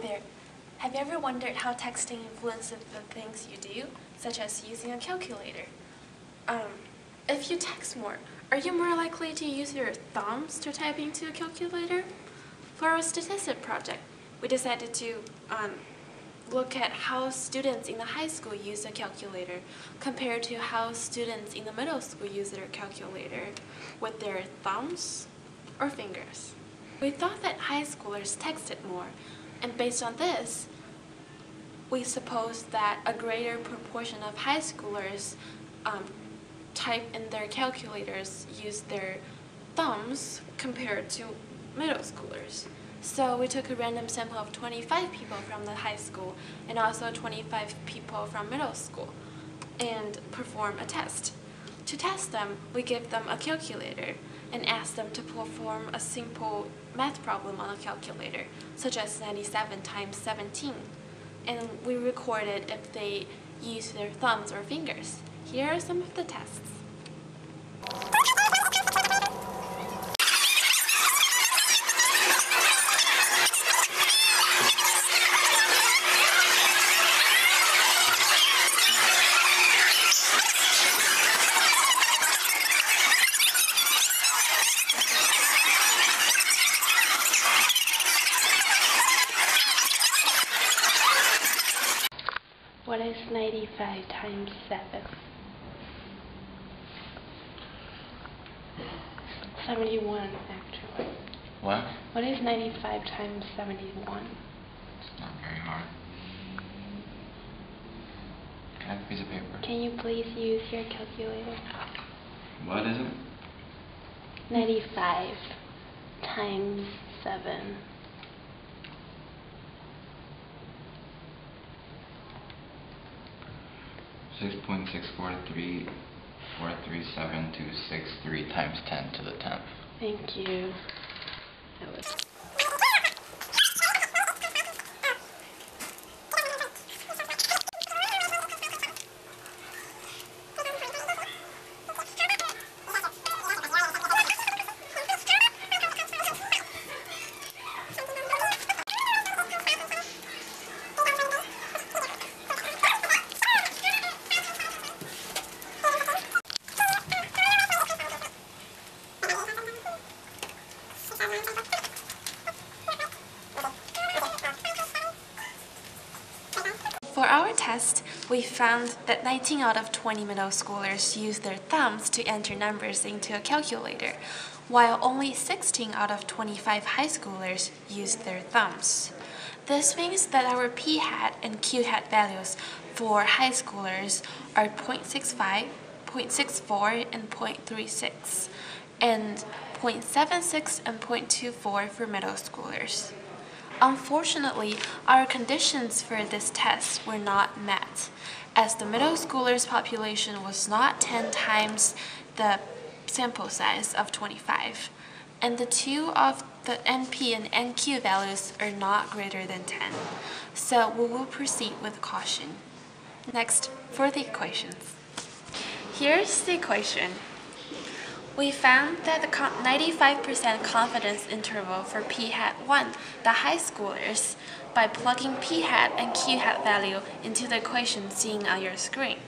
there. Have you ever wondered how texting influences the things you do, such as using a calculator? If you text more, are you more likely to use your thumbs to type into a calculator? For our statistic project, we decided to look at how students in the high school use a calculator compared to how students in the middle school use their calculator with their thumbs or fingers. We thought that high schoolers texted more, and based on this, we supposed that a greater proportion of high schoolers type in their calculators use their thumbs compared to middle schoolers. So we took a random sample of 25 people from the high school and also 25 people from middle school and performed a test. To test them, we gave them a calculator and asked them to perform a simple math problem on a calculator, such as 97 times 17. And we recorded if they used their thumbs or fingers. Here are some of the tests. What is 95 times 7? 71, actually. What? What is 95 times 71? It's not very hard. Can I have a piece of paper? Can you please use your calculator? What is it? 95 times 7. $6.643437 times 10 to the 10th. Thank you. That was For our test, we found that 19 out of 20 middle schoolers used their thumbs to enter numbers into a calculator, while only 16 out of 25 high schoolers used their thumbs. This means that our p-hat and q-hat values for high schoolers are 0.65, 0.64, and 0.36, and 0.76 and 0.24 for middle schoolers. Unfortunately, our conditions for this test were not met, as the middle schoolers' population was not 10 times the sample size of 25, and the two of the NP and NQ values are not greater than 10, so we will proceed with caution. Next, for the equations. Here's the equation. We found that the 95% confidence interval for p-hat 1, the high schoolers, by plugging p-hat and q-hat value into the equation seen on your screen.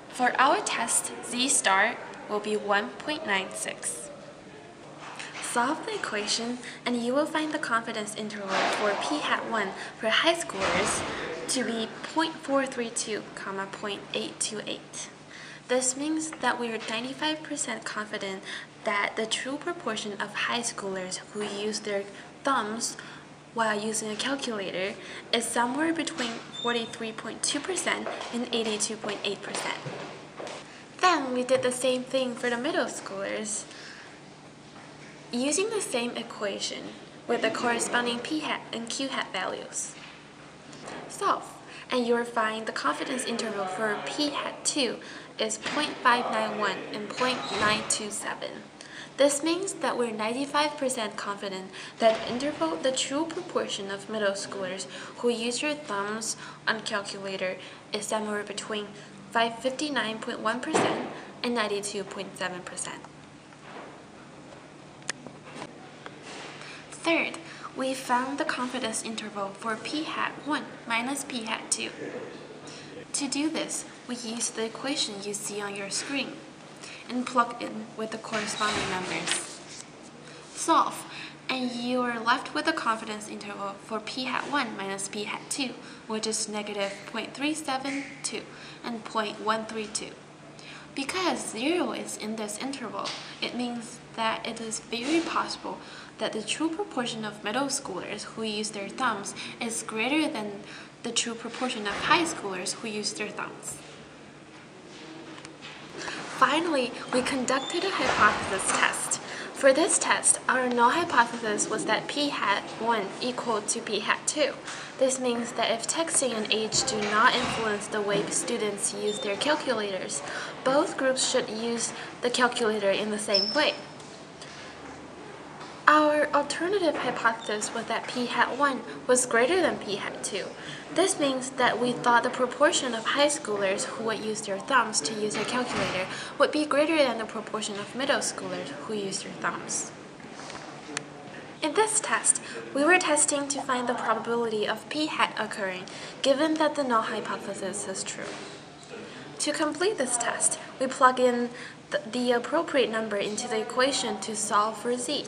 For our test, z star will be 1.96. Solve the equation and you will find the confidence interval for p-hat 1 for high schoolers to be 0.432, 0.828. This means that we are 95% confident that the true proportion of high schoolers who use their thumbs while using a calculator is somewhere between 43.2% and 82.8%. Then we did the same thing for the middle schoolers, using the same equation with the corresponding p-hat and q-hat values. Solve, and you will find the confidence interval for p-hat 2 is 0.591 and 0.927. This means that we're 95% confident that the interval, the true proportion of middle schoolers who use their thumbs on calculator is somewhere between 59.1% and 92.7%. Third, we found the confidence interval for p hat 1 minus p hat 2. To do this, we use the equation you see on your screen and plug in with the corresponding numbers. Solve, and you are left with the confidence interval for p hat 1 minus p hat 2, which is negative 0.372 and 0.132. Because 0 is in this interval, it means that it is very possible that the true proportion of middle schoolers who use their thumbs is greater than the true proportion of high schoolers who use their thumbs. Finally, we conducted a hypothesis test. For this test, our null hypothesis was that p hat 1 equal to p hat 2. This means that if texting and age do not influence the way students use their calculators, both groups should use the calculator in the same way. Our alternative hypothesis was that p hat 1 was greater than p hat 2. This means that we thought the proportion of high schoolers who would use their thumbs to use a calculator would be greater than the proportion of middle schoolers who use their thumbs. In this test, we were testing to find the probability of p hat occurring, given that the null hypothesis is true. To complete this test, we plug in the appropriate number into the equation to solve for z.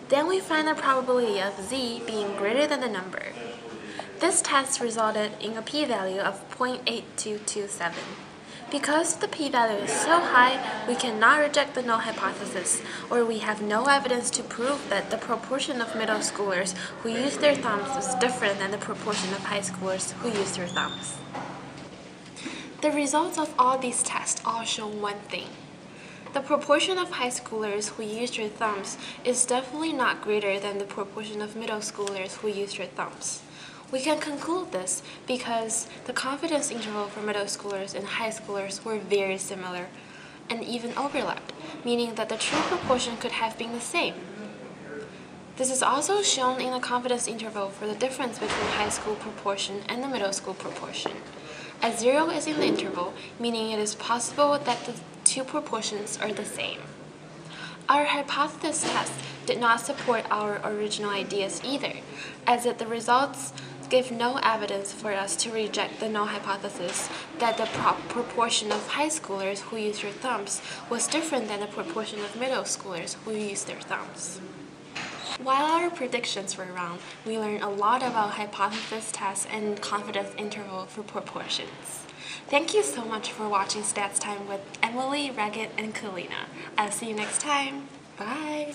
Then we find the probability of z being greater than the number. This test resulted in a p-value of 0.8227. Because the p-value is so high, we cannot reject the null hypothesis, or we have no evidence to prove that the proportion of middle schoolers who use their thumbs is different than the proportion of high schoolers who use their thumbs. The results of all these tests all show one thing. The proportion of high schoolers who use their thumbs is definitely not greater than the proportion of middle schoolers who use their thumbs. We can conclude this because the confidence interval for middle schoolers and high schoolers were very similar and even overlapped, meaning that the true proportion could have been the same. This is also shown in the confidence interval for the difference between high school proportion and the middle school proportion. As 0 is in the interval, meaning it is possible that the two proportions are the same. Our hypothesis test did not support our original ideas either, as the results give no evidence for us to reject the null hypothesis that the proportion of high schoolers who use their thumbs was different than the proportion of middle schoolers who use their thumbs. While our predictions were wrong, we learned a lot about hypothesis tests and confidence interval for proportions. Thank you so much for watching Stats Time with Emily, Raghd, and Kalina. I'll see you next time. Bye!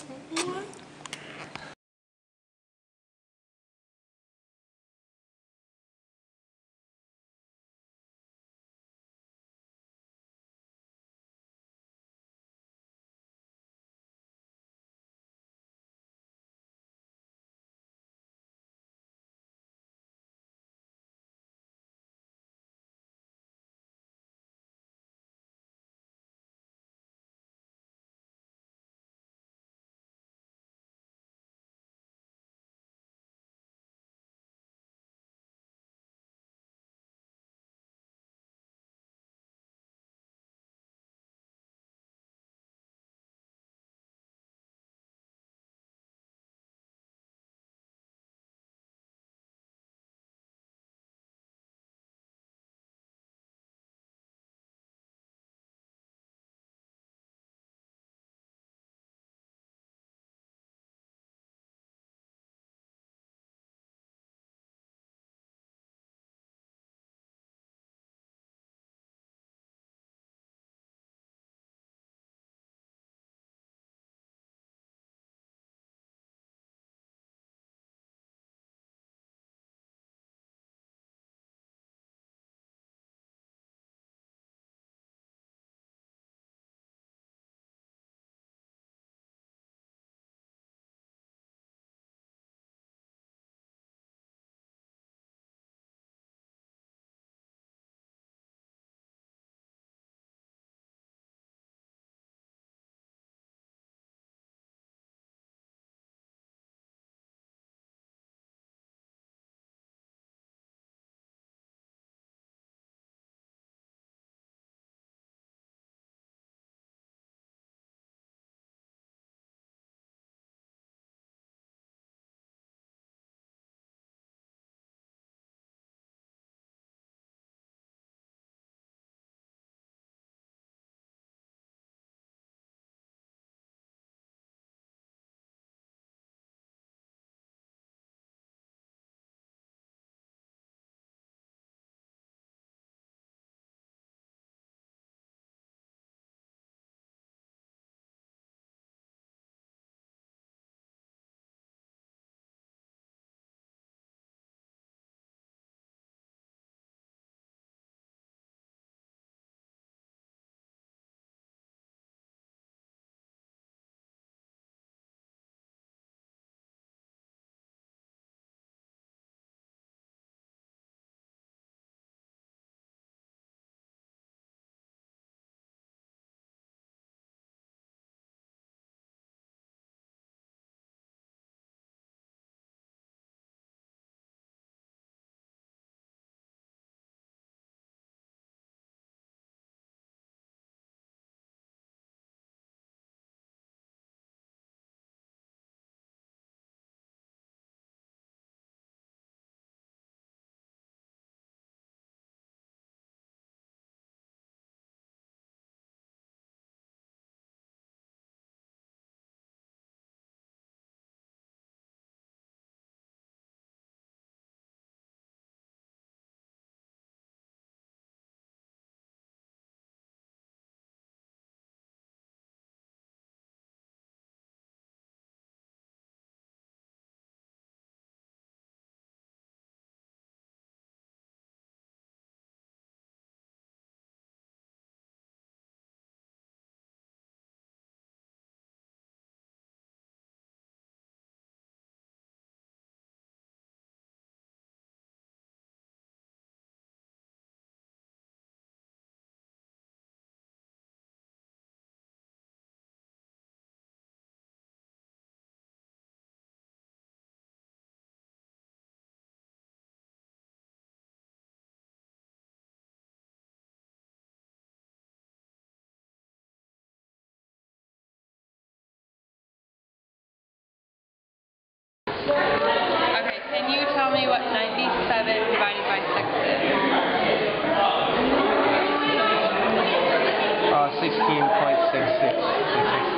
16.66.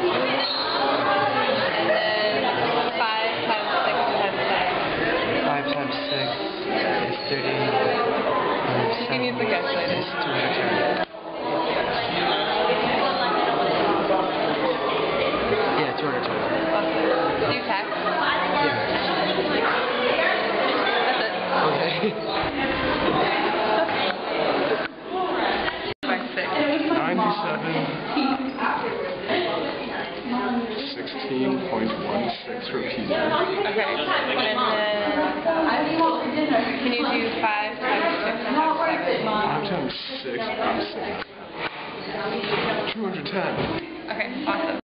And then 5 times 6 times 5 times 6 is 30. You can use the calculator. It's 210. Yeah, 220. Awesome. Do you tax? Yeah. That's it. Okay. By 6. 16.16 repeated. Okay. And then can you do 5 times 6 times 7? 5 times 6 is 210. Okay, awesome.